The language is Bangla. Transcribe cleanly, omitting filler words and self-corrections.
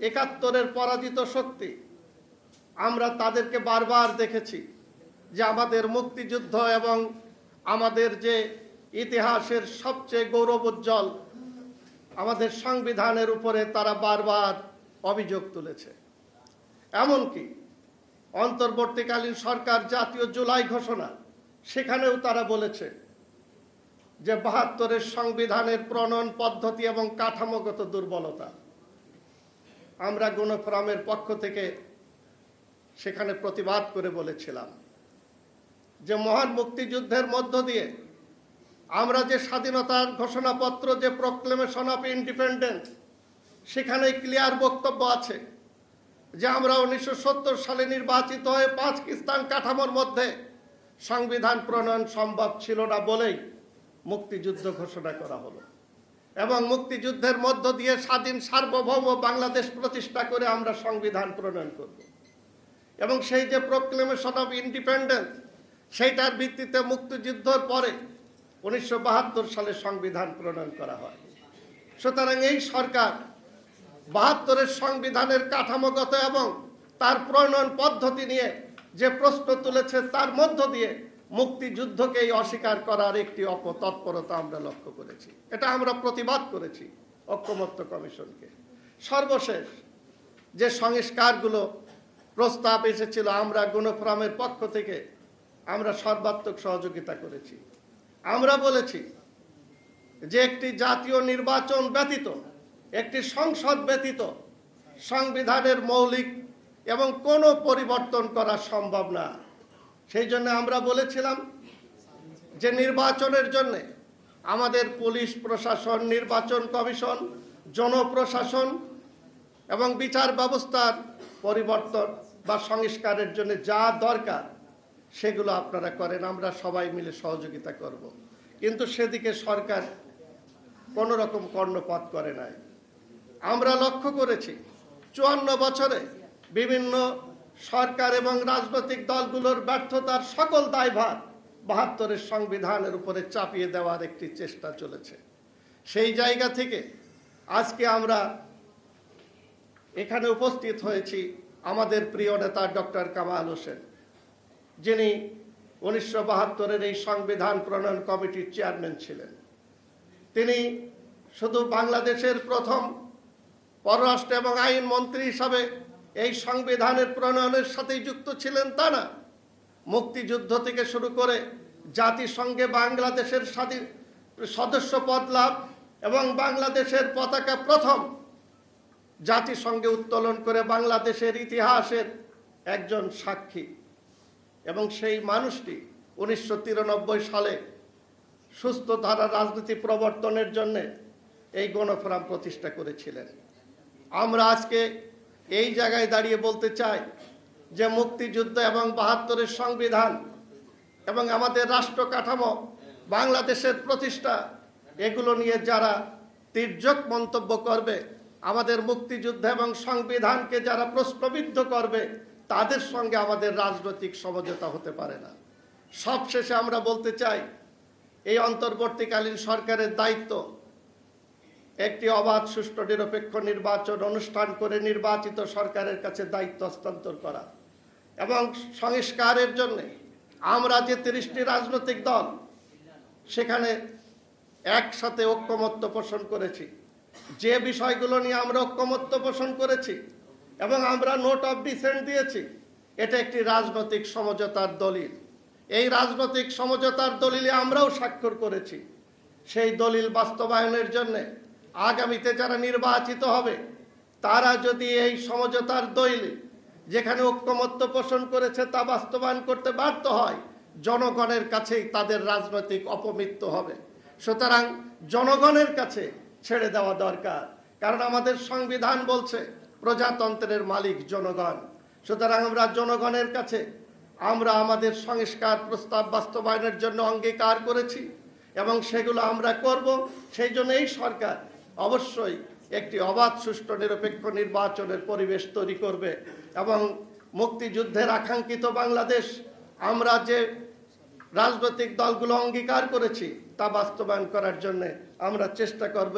একাত্তরের পরাজিত শক্তি, আমরা তাদেরকে বারবার দেখেছি যে আমাদের মুক্তিযুদ্ধ এবং আমাদের যে ইতিহাসের সবচেয়ে গৌরবোজ্জ্বল আমাদের সংবিধানের উপরে তারা বারবার অভিযোগ তুলেছে। এমনকি অন্তর্বর্তীকালীন সরকার জাতীয় জুলাই ঘোষণা, সেখানেও তারা বলেছে যে ৭২-এর সংবিধানের প্রণয়ন পদ্ধতি এবং কাঠামোগত দুর্বলতা। আমরা গণফোরামের পক্ষ থেকে সেখানে প্রতিবাদ করে বলেছিলাম যে মহান মুক্তিযুদ্ধের মধ্য দিয়ে আমরা যে স্বাধীনতার ঘোষণাপত্র, যে প্রক্লেমেশন অফ ইন্ডিপেন্ডেন্স, সেখানে ক্লিয়ার বক্তব্য আছে যে আমরা ১৯৭০ সালে নির্বাচিত হয়ে পাকিস্তান কাঠামোর মধ্যে সংবিধান প্রণয়ন সম্ভব ছিল না বলেই মুক্তিযুদ্ধ ঘোষণা করা হলো এবং মুক্তিযুদ্ধের মধ্য দিয়ে স্বাধীন সার্বভৌম বাংলাদেশ প্রতিষ্ঠা করে আমরা সংবিধান প্রণয়ন করব এবং সেই যে প্রক্লেমেশন অফ ইন্ডিপেন্ডেন্স, সেইটার ভিত্তিতে মুক্তিযুদ্ধের পরে ১৯৭২ সালে সংবিধান প্রণয়ন করা হয়। সুতরাং এই সরকার ৭২-এর সংবিধানের কাঠামোগত এবং তার প্রণয়ন পদ্ধতি নিয়ে যে প্রশ্ন তুলেছে, তার মধ্য দিয়ে মুক্তিযুদ্ধকেই অস্বীকার করার একটি অপতৎপরতা আমরা লক্ষ্য করেছি। এটা আমরা প্রতিবাদ করেছি ঐকমত্য কমিশনকে। সর্বশেষ যে সংস্কারগুলো প্রস্তাব এসেছিল, আমরা গণফোরামের পক্ষ থেকে আমরা সর্বাত্মক সহযোগিতা করেছি। আমরা বলেছি যে একটি জাতীয় নির্বাচন ব্যতীত, একটি সংসদ ব্যতীত সংবিধানের মৌলিক এবং কোনো পরিবর্তন করা সম্ভব না। সেই জন্য আমরা বলেছিলাম যে নির্বাচনের জন্য আমাদের পুলিশ প্রশাসন, নির্বাচন কমিশন, জনপ্রশাসন এবং বিচার ব্যবস্থার পরিবর্তন বা সংস্কারের জন্য যা দরকার সেগুলো আপনারা করেন, আমরা সবাই মিলে সহযোগিতা করব। কিন্তু সেদিকে সরকার কোনো রকম কর্ণপাত করে নাই। আমরা লক্ষ্য করেছি ৫৪ বছরে বিভিন্ন সরকার এবং রাজনৈতিক দলগুলোর ব্যর্থতার সকল দায়ভার ৭২-এর সংবিধানের উপরে চাপিয়ে দেওয়ার একটি চেষ্টা চলেছে। সেই জায়গা থেকে আজকে আমরা এখানে উপস্থিত হয়েছি আমাদের প্রিয় নেতা ডক্টর কামাল হোসেন, যিনি ১৯৭২-এর এই সংবিধান প্রণয়ন কমিটির চেয়ারম্যান ছিলেন। তিনি শুধু বাংলাদেশের প্রথম পররাষ্ট্র এবং আইন মন্ত্রী হিসাবে এই সংবিধানের প্রণয়নের সাথেই যুক্ত ছিলেন তা না, মুক্তিযুদ্ধ থেকে শুরু করে জাতিসংঘে বাংলাদেশের সদস্য পদ লাভ এবং বাংলাদেশের পতাকা প্রথম জাতিসংঘে উত্তোলন করে বাংলাদেশের ইতিহাসের একজন সাক্ষী। এবং সেই মানুষটি ১৯৯৩ সালে সুস্থ ধারা রাজনীতি প্রবর্তনের জন্য এই গণফোরাম প্রতিষ্ঠা করেছিলেন। আমরা আজকে এই জায়গায় দাঁড়িয়ে বলতে চাই যে মুক্তিযুদ্ধ এবং ৭২-এর সংবিধান এবং আমাদের রাষ্ট্র কাঠামো, বাংলাদেশের প্রতিষ্ঠা, এগুলো নিয়ে যারা তির্যক মন্তব্য করবে, আমাদের মুক্তিযুদ্ধ এবং সংবিধানকে যারা প্রশ্নবিদ্ধ করবে, তাদের সঙ্গে আমাদের রাজনৈতিক সমঝোতা হতে পারে না। সবশেষে আমরা বলতে চাই, এই অন্তর্বর্তীকালীন সরকারের দায়িত্ব একটি অবাধ, সুষ্ঠু, নিরপেক্ষ নির্বাচন অনুষ্ঠান করে নির্বাচিত সরকারের কাছে দায়িত্ব হস্তান্তর করা এবং সংস্কারের জন্য আমরা যে ৩০টি রাজনৈতিক দল সেখানে একসাথে ঐকমত্য পোষণ করেছি, যে বিষয়গুলো নিয়ে আমরা ঐকমত্য পোষণ করেছি এবং আমরা নোট অফ ডিসেন্ট দিয়েছি, এটা একটি রাজনৈতিক সমঝোতার দলিল। এই রাজনৈতিক সমঝোতার দলিলে আমরাও স্বাক্ষর করেছি। সেই দলিল বাস্তবায়নের জন্য আগামীতে যারা নির্বাচিত হবে, তারা যদি এই সমঝোতার দলিলে যেখানে ঐকমত্য পোষণ করেছে তা বাস্তবায়ন করতে ব্যর্থ হয়, জনগণের কাছেই তাদের রাজনৈতিক অপমৃত্যু হবে। সুতরাং জনগণের কাছে ছেড়ে দেওয়া দরকার, কারণ আমাদের সংবিধান বলছে প্রজাতন্ত্রের মালিক জনগণ। সুতরাং আমরা জনগণের কাছে আমরা আমাদের সংস্কার প্রস্তাব বাস্তবায়নের জন্য অঙ্গীকার করেছি এবং সেগুলো আমরা করব। সেই জন্য এই সরকার অবশ্যই একটি অবাধ, সুষ্ঠু, নিরপেক্ষ নির্বাচনের পরিবেশ তৈরি করবে এবং মুক্তিযুদ্ধের আকাঙ্ক্ষিত বাংলাদেশ আমরা যে রাজনৈতিক দলগুলো অঙ্গীকার করেছি তা বাস্তবায়ন করার জন্য আমরা চেষ্টা করব।